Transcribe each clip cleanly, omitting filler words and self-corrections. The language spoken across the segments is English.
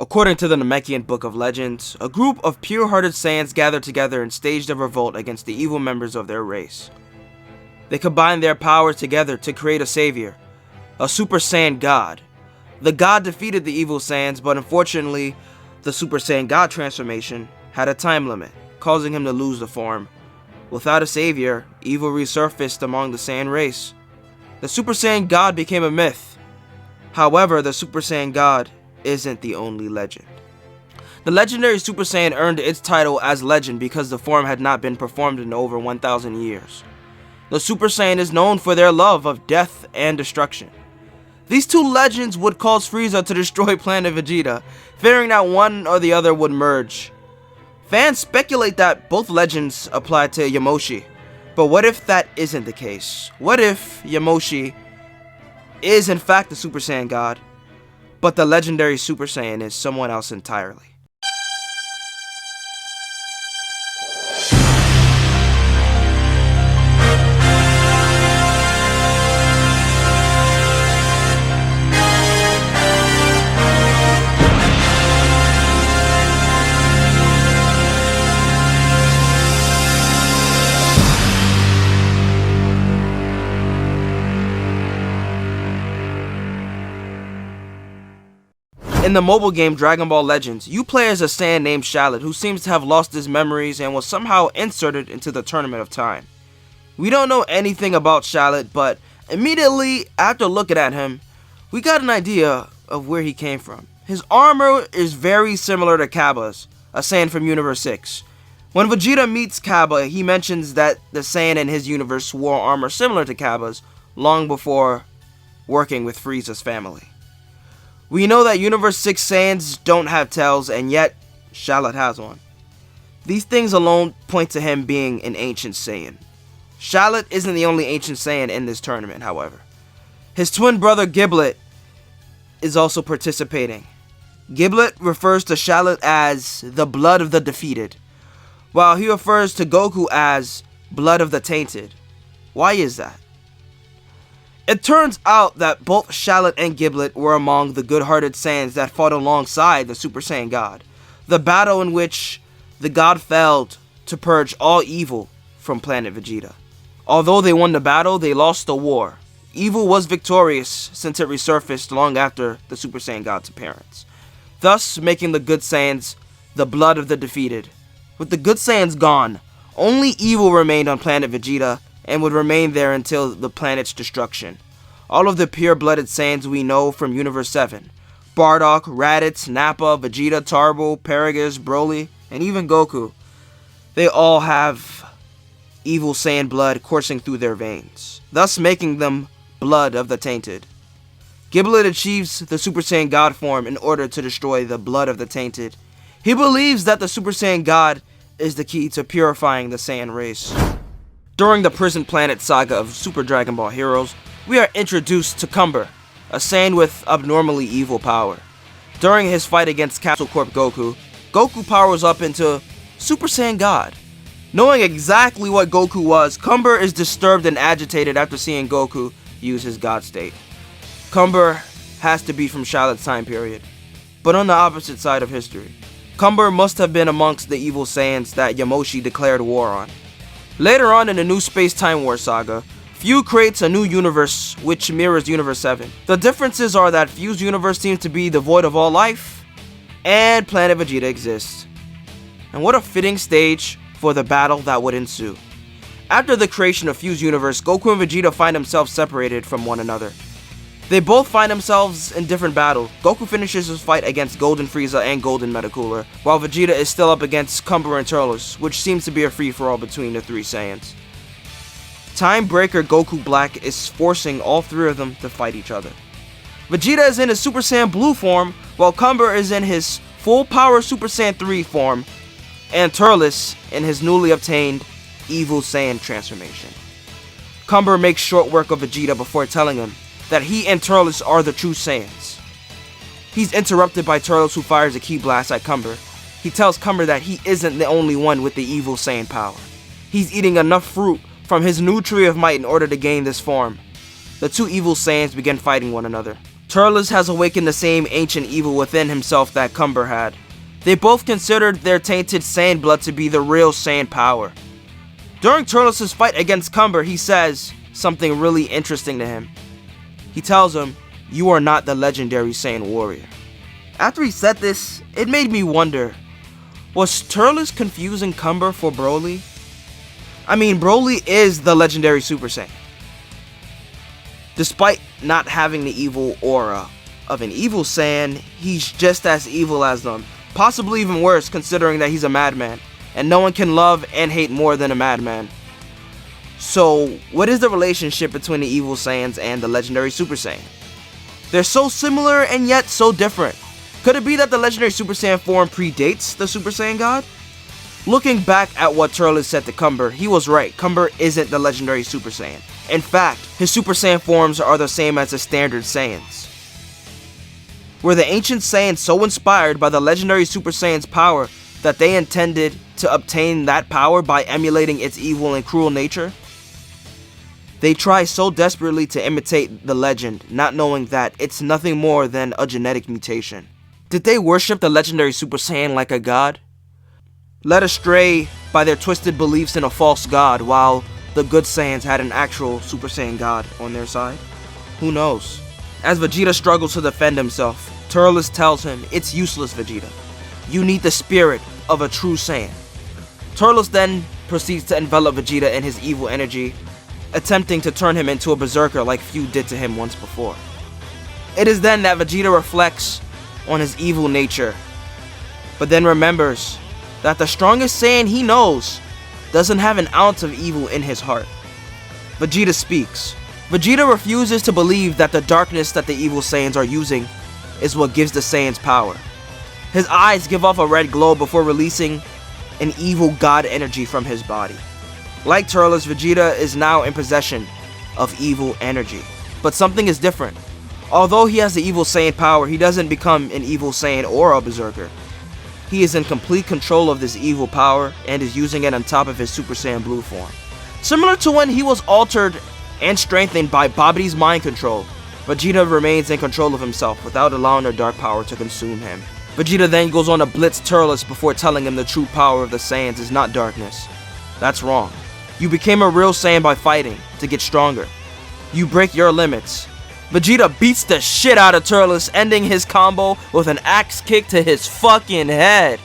According to the Namekian Book of Legends, a group of pure-hearted Saiyans gathered together and staged a revolt against the evil members of their race. They combined their powers together to create a savior, a Super Saiyan God. The God defeated the evil Saiyans, but unfortunately, the Super Saiyan God transformation had a time limit, causing him to lose the form. Without a savior, evil resurfaced among the Saiyan race. The Super Saiyan God became a myth. However, the Super Saiyan God isn't the only legend. The legendary Super Saiyan earned its title as legend because the form had not been performed in over 1,000 years. The Super Saiyan is known for their love of death and destruction. These two legends would cause Frieza to destroy Planet Vegeta, fearing that one or the other would merge. Fans speculate that both legends apply to Yamoshi, but what if that isn't the case? What if Yamoshi is in fact the Super Saiyan God, but the legendary Super Saiyan is someone else entirely? In the mobile game Dragon Ball Legends, you play as a Saiyan named Shallot who seems to have lost his memories and was somehow inserted into the Tournament of Time. We don't know anything about Shallot, but immediately after looking at him, we got an idea of where he came from. His armor is very similar to Cabba's, a Saiyan from Universe 6. When Vegeta meets Cabba, he mentions that the Saiyan in his universe wore armor similar to Cabba's long before working with Frieza's family. We know that Universe 6 Saiyans don't have tails, and yet Shallot has one. These things alone point to him being an ancient Saiyan. Shallot isn't the only ancient Saiyan in this tournament, however. His twin brother Giblet is also participating. Giblet refers to Shallot as the blood of the defeated, while he refers to Goku as blood of the tainted. Why is that? It turns out that both Shallot and Giblet were among the good-hearted Saiyans that fought alongside the Super Saiyan God, the battle in which the God failed to purge all evil from Planet Vegeta. Although they won the battle, they lost the war. Evil was victorious since it resurfaced long after the Super Saiyan God's appearance, thus making the good Saiyans the blood of the defeated. With the good Saiyans gone, only evil remained on Planet Vegeta and would remain there until the planet's destruction. All of the pure-blooded Saiyans we know from Universe 7, Bardock, Raditz, Nappa, Vegeta, Tarbo, Paragus, Broly, and even Goku, they all have evil Saiyan blood coursing through their veins, thus making them blood of the tainted. Giblet achieves the Super Saiyan God form in order to destroy the blood of the tainted. He believes that the Super Saiyan God is the key to purifying the Saiyan race. During the Prison Planet saga of Super Dragon Ball Heroes, we are introduced to Cumber, a Saiyan with abnormally evil power. During his fight against Capsule Corp Goku, Goku powers up into Super Saiyan God. Knowing exactly what Goku was, Cumber is disturbed and agitated after seeing Goku use his God state. Cumber has to be from Shallot's time period, but on the opposite side of history. Cumber must have been amongst the evil Saiyans that Yamoshi declared war on. Later on in the new Space-Time War saga, Fu creates a new universe which mirrors Universe 7. The differences are that Fu's universe seems to be devoid of all life, and Planet Vegeta exists. And what a fitting stage for the battle that would ensue. After the creation of Fu's universe, Goku and Vegeta find themselves separated from one another. They both find themselves in different battles. Goku finishes his fight against Golden Frieza and Golden Metacooler, while Vegeta is still up against Cumber and Turles, which seems to be a free-for-all between the three Saiyans. Time Breaker Goku Black is forcing all three of them to fight each other. Vegeta is in his Super Saiyan Blue form, while Cumber is in his full power Super Saiyan 3 form, and Turles in his newly obtained Evil Saiyan transformation. Cumber makes short work of Vegeta before telling him that he and Turles are the true Saiyans. He's interrupted by Turles, who fires a ki blast at Cumber. He tells Cumber that he isn't the only one with the evil Saiyan power. He's eating enough fruit from his new Tree of Might in order to gain this form. The two evil Saiyans begin fighting one another. Turles has awakened the same ancient evil within himself that Cumber had. They both considered their tainted Saiyan blood to be the real Saiyan power. During Turles' fight against Cumber, he says something really interesting to him. He tells him, "You are not the legendary Saiyan warrior." After he said this, it made me wonder, was Turles confusing Cumber for Broly? I mean, Broly is the legendary Super Saiyan. Despite not having the evil aura of an evil Saiyan, he's just as evil as them. Possibly even worse, considering that he's a madman, and no one can love and hate more than a madman. So, what is the relationship between the evil Saiyans and the legendary Super Saiyan? They're so similar and yet so different. Could it be that the legendary Super Saiyan form predates the Super Saiyan God? Looking back at what Turles said to Cumber, he was right. Cumber isn't the legendary Super Saiyan. In fact, his Super Saiyan forms are the same as the standard Saiyans. Were the ancient Saiyans so inspired by the legendary Super Saiyan's power that they intended to obtain that power by emulating its evil and cruel nature? They try so desperately to imitate the legend, not knowing that it's nothing more than a genetic mutation. Did they worship the legendary Super Saiyan like a god? Led astray by their twisted beliefs in a false god, while the good Saiyans had an actual Super Saiyan god on their side? Who knows? As Vegeta struggles to defend himself, Turles tells him, "It's useless, Vegeta. You need the spirit of a true Saiyan." Turles then proceeds to envelop Vegeta in his evil energy, attempting to turn him into a berserker like few did to him once before. It is then that Vegeta reflects on his evil nature, but then remembers that the strongest Saiyan he knows doesn't have an ounce of evil in his heart. Vegeta speaks. Vegeta refuses to believe that the darkness that the evil Saiyans are using is what gives the Saiyans power. His eyes give off a red glow before releasing an evil god energy from his body. Like Turles, Vegeta is now in possession of evil energy. But something is different. Although he has the evil Saiyan power, he doesn't become an evil Saiyan or a berserker. He is in complete control of this evil power and is using it on top of his Super Saiyan Blue form. Similar to when he was altered and strengthened by Babdi's mind control, Vegeta remains in control of himself without allowing their dark power to consume him. Vegeta then goes on to blitz Turles before telling him the true power of the Saiyans is not darkness. That's wrong. You became a real Saiyan by fighting to get stronger. You break your limits. Vegeta beats the shit out of Turles, ending his combo with an axe kick to his fucking head.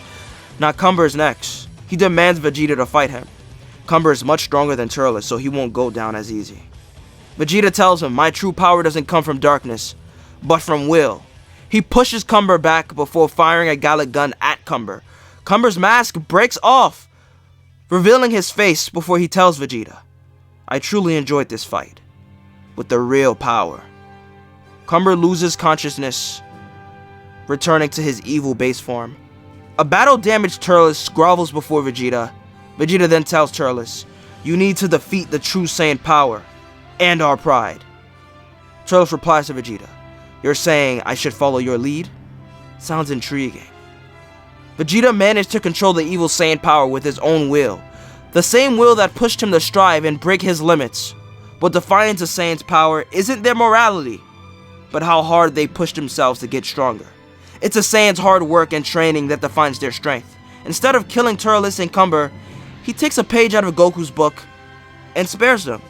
Now Cumber's next. He demands Vegeta to fight him. Cumber is much stronger than Turles, so he won't go down as easy. Vegeta tells him, "My true power doesn't come from darkness, but from will." He pushes Cumber back before firing a Gallic gun at Cumber. Cumber's mask breaks off, revealing his face before he tells Vegeta, "I truly enjoyed this fight with the real power." Cumber loses consciousness, returning to his evil base form. A battle-damaged Turles grovels before Vegeta. Vegeta then tells Turles, "You need to defeat the true Saiyan power and our pride." Turles replies to Vegeta, "You're saying I should follow your lead? Sounds intriguing." Vegeta managed to control the evil Saiyan power with his own will, the same will that pushed him to strive and break his limits. What defines a Saiyan's power isn't their morality, but how hard they pushed themselves to get stronger. It's a Saiyan's hard work and training that defines their strength. Instead of killing Turles and Cumber, he takes a page out of Goku's book and spares them.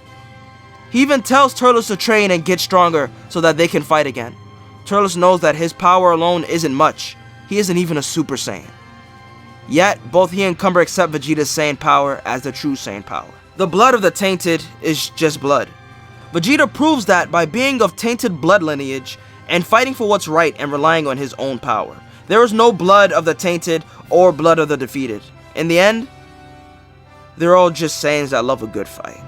He even tells Turles to train and get stronger so that they can fight again. Turles knows that his power alone isn't much. He isn't even a Super Saiyan. Yet, both he and Cumber accept Vegeta's Saiyan power as the true Saiyan power. The blood of the tainted is just blood. Vegeta proves that by being of tainted blood lineage and fighting for what's right and relying on his own power. There is no blood of the tainted or blood of the defeated. In the end, they're all just Saiyans that love a good fight.